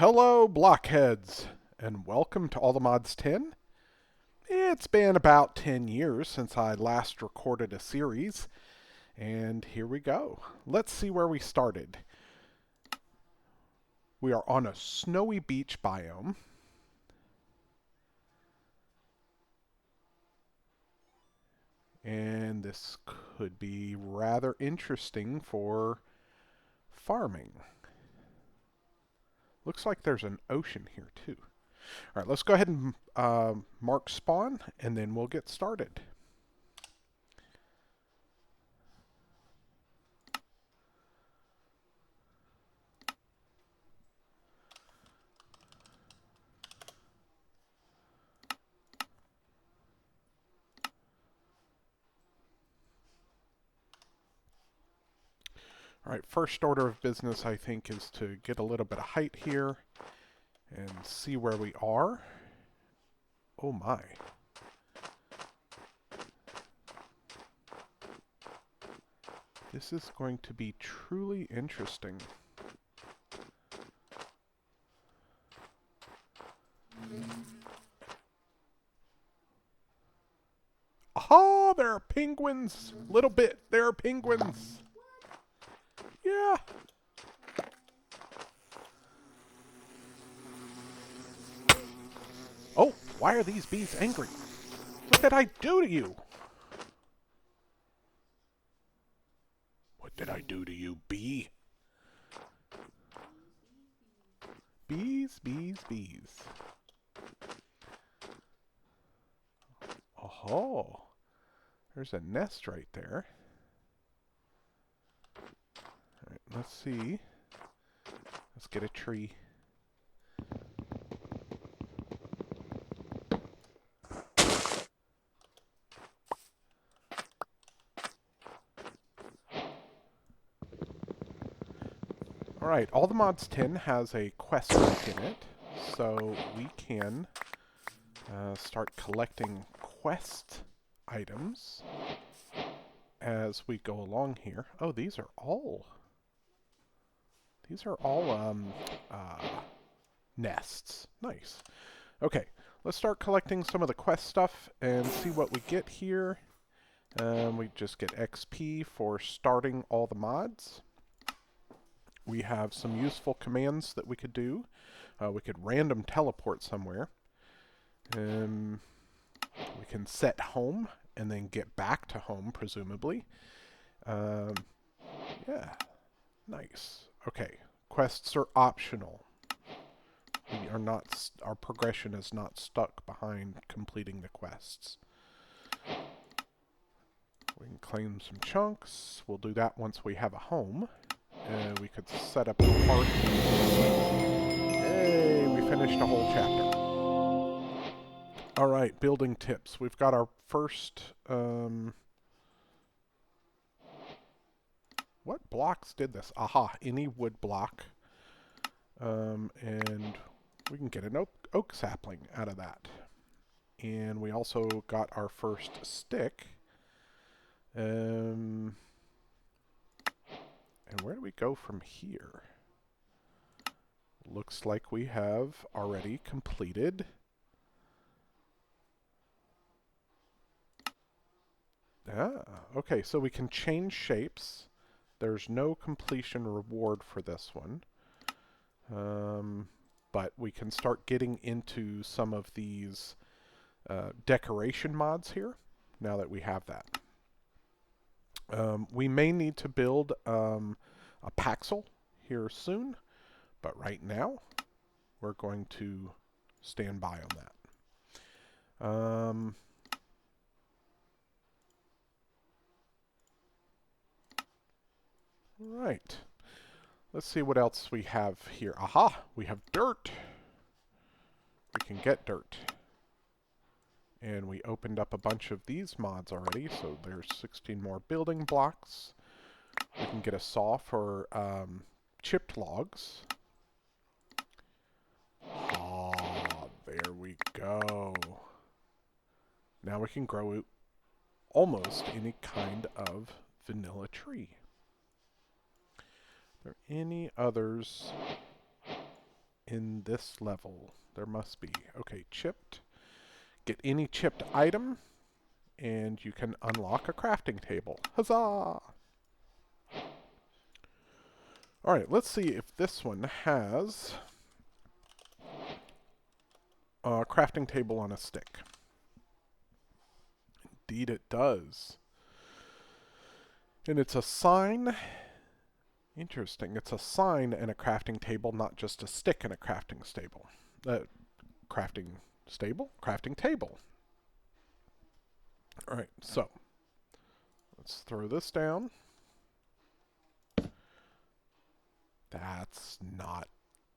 Hello, blockheads, and welcome to All the Mods 10. It's been about 10 years since I last recorded a series, and here we go. Let's see where we started. We are on a snowy beach biome. And this could be rather interesting for farming. Looks like there's an ocean here too. All right, let's go ahead and mark spawn, and then we'll get started. All right, first order of business, I think, is to get a little bit of height here and see where we are. Oh my. This is going to be truly interesting. Aha, there are penguins! Little bit, there are penguins! Yeah! Oh, why are these bees angry? What did I do to you? What did I do to you, bee? Bees, bees, bees. Oh, there's a nest right there. All right, let's see. Let's get a tree. Alright, All the Mods 10 has a quest book in it, so we can start collecting quest items as we go along here. Oh, these are all nests. Nice. Okay, let's start collecting some of the quest stuff and see what we get here. We just get XP for starting all the mods. We have some useful commands that we could do. We could random teleport somewhere. We can set home and then get back to home, presumably. Yeah, nice. Okay, quests are optional. We are not. Our progression is not stuck behind completing the quests. We can claim some chunks. We'll do that once we have a home. We could set up a park. Hey, we finished a whole chapter. Alright, building tips. We've got our first... what blocks did this? Aha, any wood block. And we can get an oak sapling out of that. And we also got our first stick. And where do we go from here? Looks like we have already completed. Ah, okay, so we can change shapes. There's no completion reward for this one. But we can start getting into some of these decoration mods here, now that we have that. We may need to build a paxel here soon, but right now we're going to stand by on that. Right. Let's see what else we have here. Aha! We have dirt! We can get dirt. And we opened up a bunch of these mods already, so there's 16 more building blocks. We can get a saw for chipped logs. Ah, there we go. Now we can grow almost any kind of vanilla tree. Are there any others in this level? There must be. Okay, chipped. Get any chipped item, and you can unlock a crafting table. Huzzah! Alright, let's see if this one has a crafting table on a stick. Indeed it does. And it's a sign. Interesting. It's a sign and a crafting table, not just a stick and a crafting stable. Crafting stable? Crafting table. Alright, so let's throw this down. That's not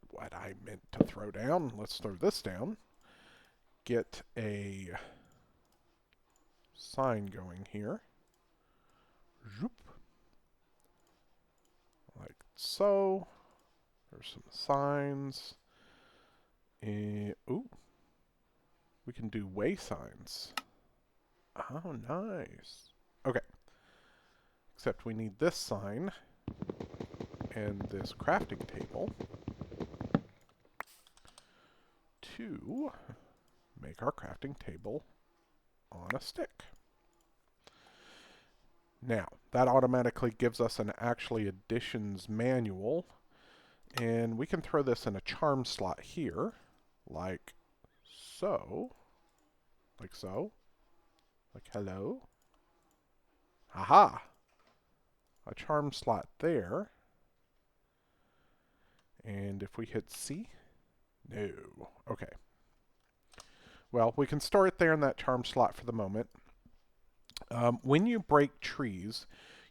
what I meant to throw down. Let's throw this down. Get a sign going here. Zoop. Like so. There's some signs. Ooh. We can do way signs. Oh, nice. Okay. Except we need this sign and this crafting table to make our crafting table on a stick. Now, that automatically gives us an actually additions manual, and we can throw this in a charm slot here, like so. Like so. Like hello. Aha! A charm slot there. And if we hit C, no. Okay. Well, we can store it there in that charm slot for the moment. When you break trees,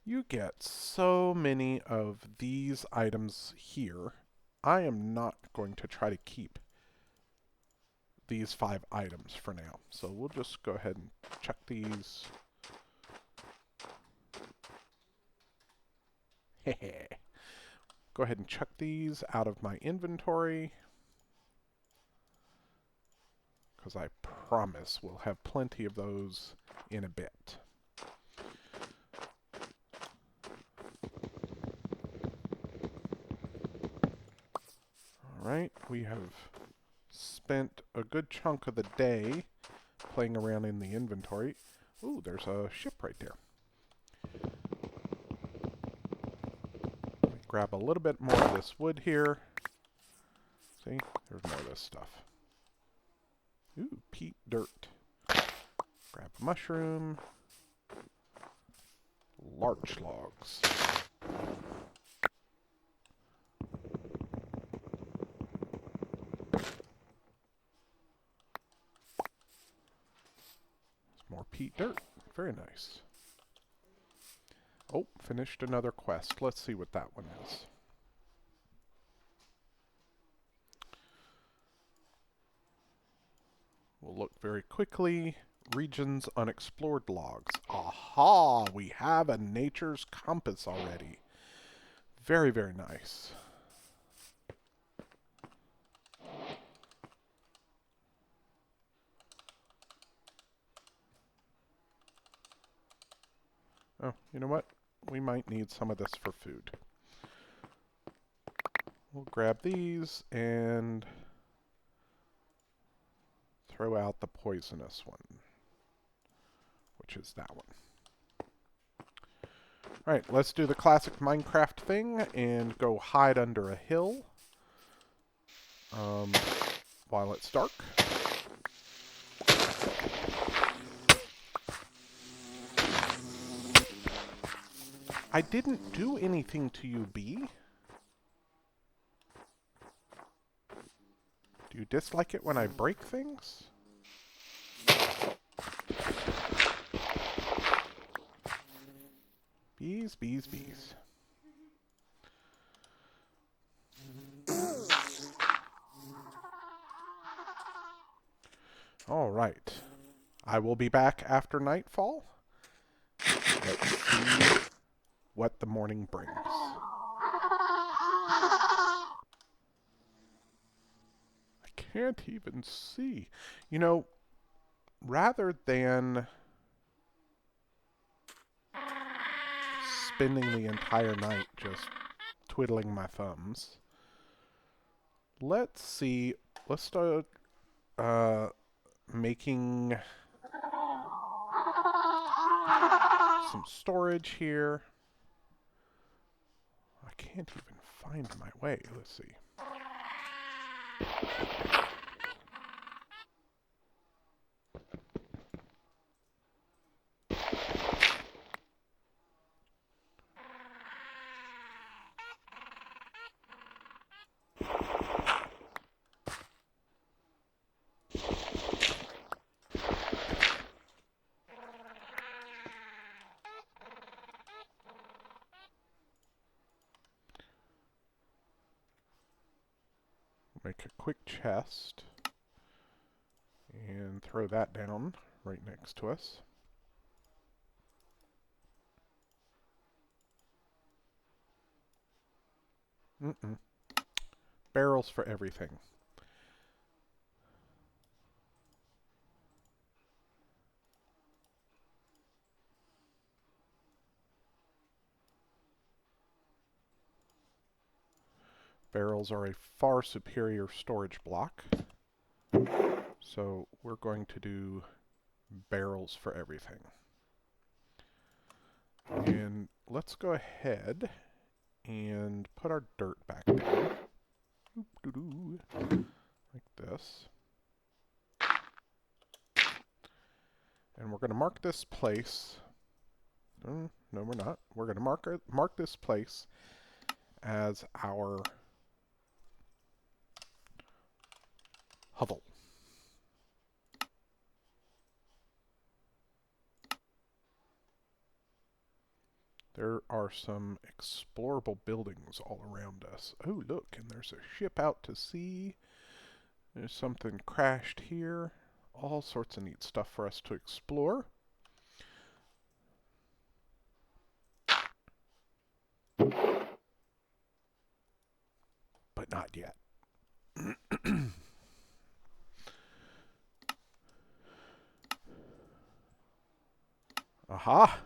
you get so many of these items here. I am not going to try to keep these 5 items for now. So we'll just go ahead and chuck these. Go ahead and chuck these out of my inventory, because I promise we'll have plenty of those in a bit. Alright, we have spent a good chunk of the day playing around in the inventory. Ooh, there's a ship right there. Grab a little bit more of this wood here. See, there's more of this stuff. Ooh, peat dirt. Grab a mushroom. Larch logs. More peat dirt. Very nice. Oh, finished another quest. Let's see what that one is. We'll look very quickly. Regions unexplored logs. Aha! We have a nature's compass already. Very, very nice. Oh, you know what? We might need some of this for food. We'll grab these and throw out the poisonous one, which is that one. Alright, let's do the classic Minecraft thing and go hide under a hill while it's dark. I didn't do anything to you, bee. Do you dislike it when I break things? Bees, bees, bees. All right. I will be back after nightfall. Let's see what the morning brings. I can't even see. You know, rather than spending the entire night just twiddling my thumbs, let's see. Let's start making some storage here. I can't even find my way. Let's see. Make a quick chest and throw that down right next to us. Barrels for everything. Barrels are a far superior storage block. So we're going to do barrels for everything. And let's go ahead and put our dirt back down. Like this. And we're going to mark this place. No, we're not. We're going to mark this place as our hovel. There are some explorable buildings all around us. Oh, look, and there's a ship out to sea. There's something crashed here. All sorts of neat stuff for us to explore. But not yet. Aha!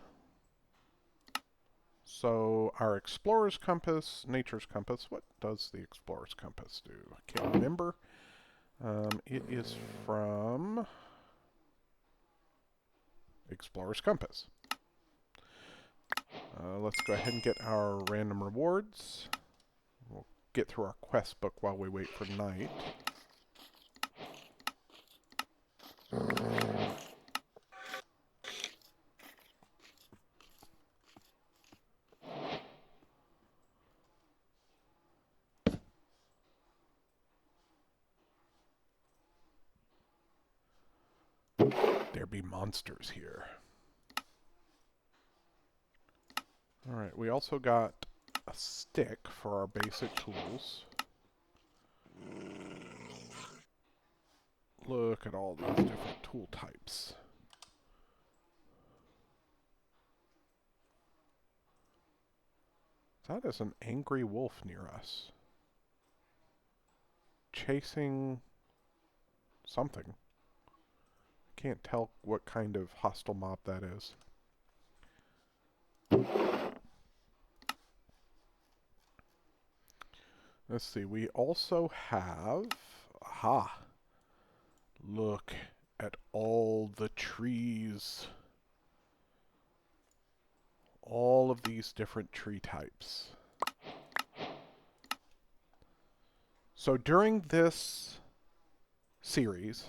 So our explorer's compass, nature's compass. What does the explorer's compass do? I can't remember. It is from explorer's compass. Let's go ahead and get our random rewards. We'll get through our quest book while we wait for night. There be monsters here. Alright, we also got a stick for our basic tools. Look at all these different tool types. That is an angry wolf near us. Chasing something. Can't tell what kind of hostile mob that is. Let's see, we also have... Aha! Look at all the trees. All of these different tree types. So during this series,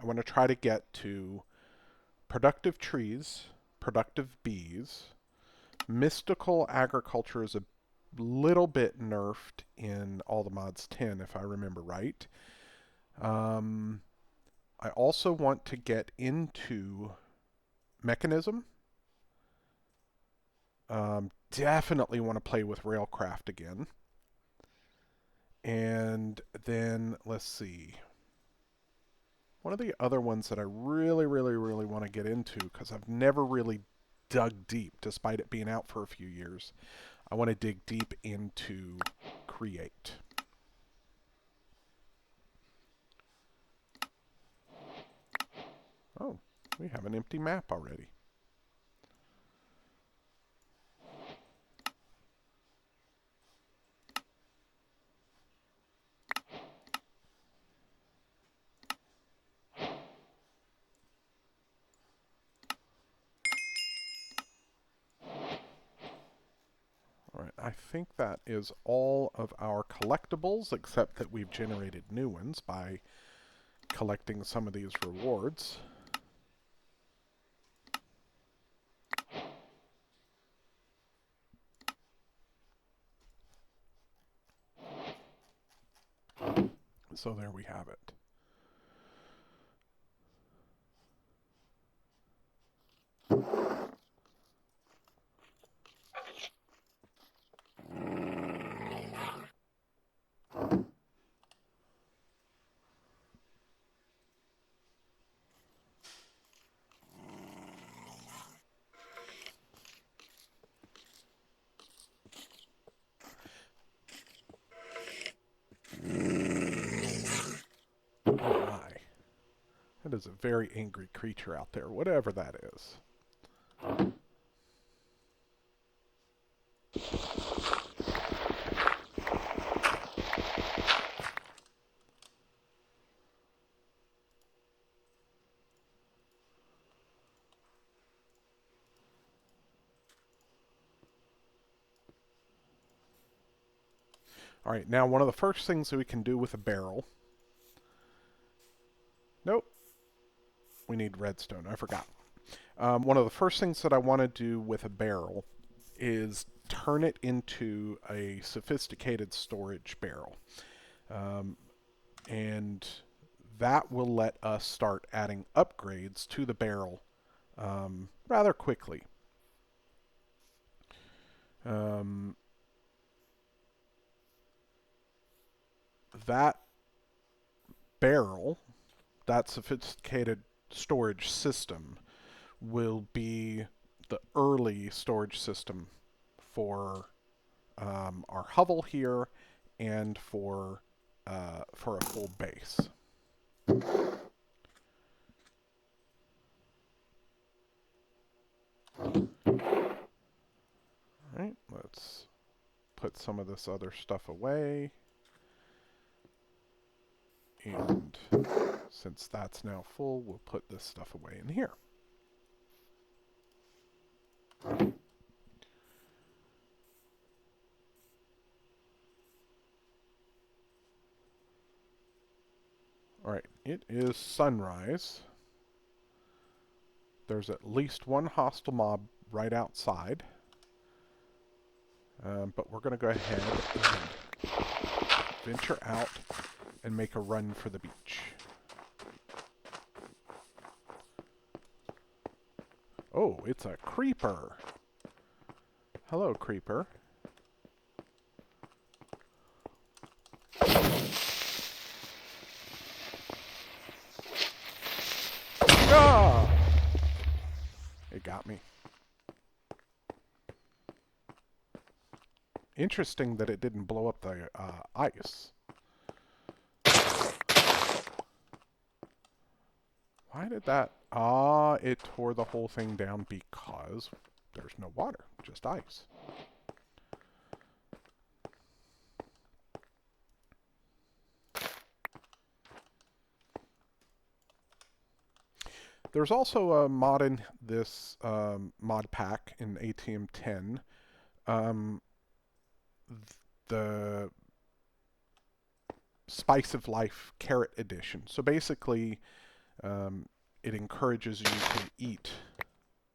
I want to try to get to productive trees, productive bees. Mystical agriculture is a little bit nerfed in all the mods 10, if I remember right. I also want to get into mechanism. Definitely want to play with Railcraft again. And then, let's see. One of the other ones that I really want to get into, because I've never really dug deep, despite it being out for a few years. I want to dig deep into Create. Oh, we have an empty map already. think that is all of our collectibles, except that we've generated new ones by collecting some of these rewards. So there we have it. Oh my. That is a very angry creature out there, whatever that is. Alright, now one of the first things that we can do with a barrel... Nope. We need redstone, I forgot. One of the first things that I want to do with a barrel is turn it into a sophisticated storage barrel. And that will let us start adding upgrades to the barrel rather quickly. That barrel, that sophisticated storage system, will be the early storage system for our hovel here and for a full base. Alright, let's put some of this other stuff away. And since that's now full, we'll put this stuff away in here. Alright, it is sunrise. There's at least one hostile mob right outside. But we're going to go ahead and venture out and make a run for the beach. Oh, it's a creeper. Hello, creeper. Ah! It got me. Interesting that it didn't blow up the ice. Why did that... Ah, it tore the whole thing down because there's no water, just ice. There's also a mod in this mod pack in ATM10. The Spice of Life Carrot Edition. So basically, it encourages you to eat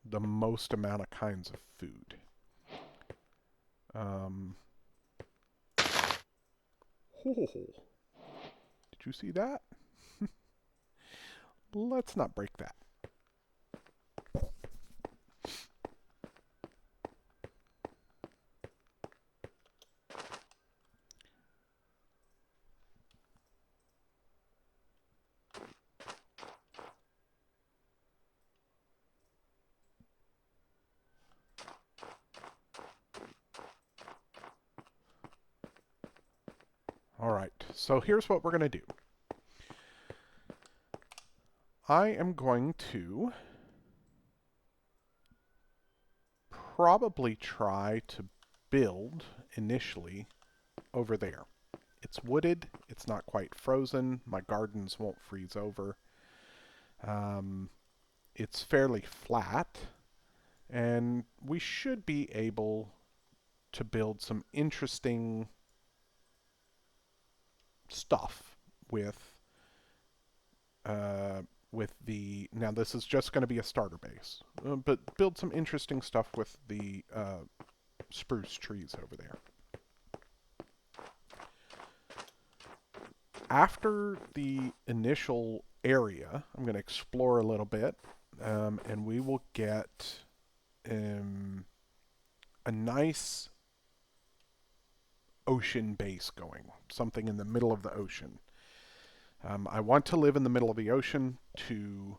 the most amount of kinds of food. Did you see that? Let's not break that. Alright, so here's what we're going to do. I am going to probably try to build initially over there. It's wooded, it's not quite frozen, my gardens won't freeze over. It's fairly flat, and we should be able to build some interesting stuff with the, now this is just going to be a starter base, but build some interesting stuff with the spruce trees over there. After the initial area, I'm going to explore a little bit, and we will get a nice ocean base going, something in the middle of the ocean. I want to live in the middle of the ocean to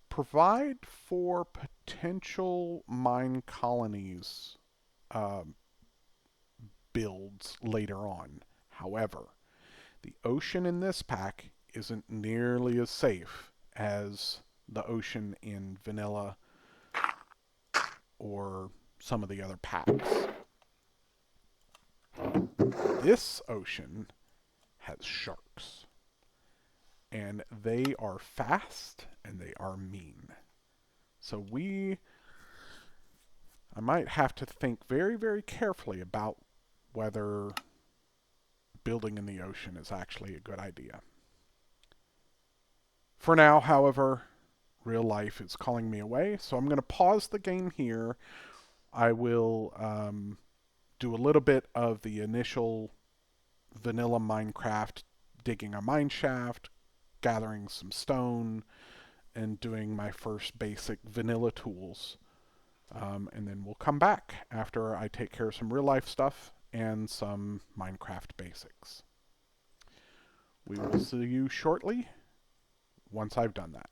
provide for potential mine colonies builds later on. However, the ocean in this pack isn't nearly as safe as the ocean in vanilla or some of the other packs. This ocean has sharks, and they are fast and they are mean. So I might have to think very, very carefully about whether building in the ocean is actually a good idea. For now, however, real life is calling me away, so I'm going to pause the game here. I will do a little bit of the initial vanilla Minecraft, digging a mine shaft, gathering some stone, and doing my first basic vanilla tools. And then we'll come back after I take care of some real life stuff and some Minecraft basics. We will see you shortly once I've done that.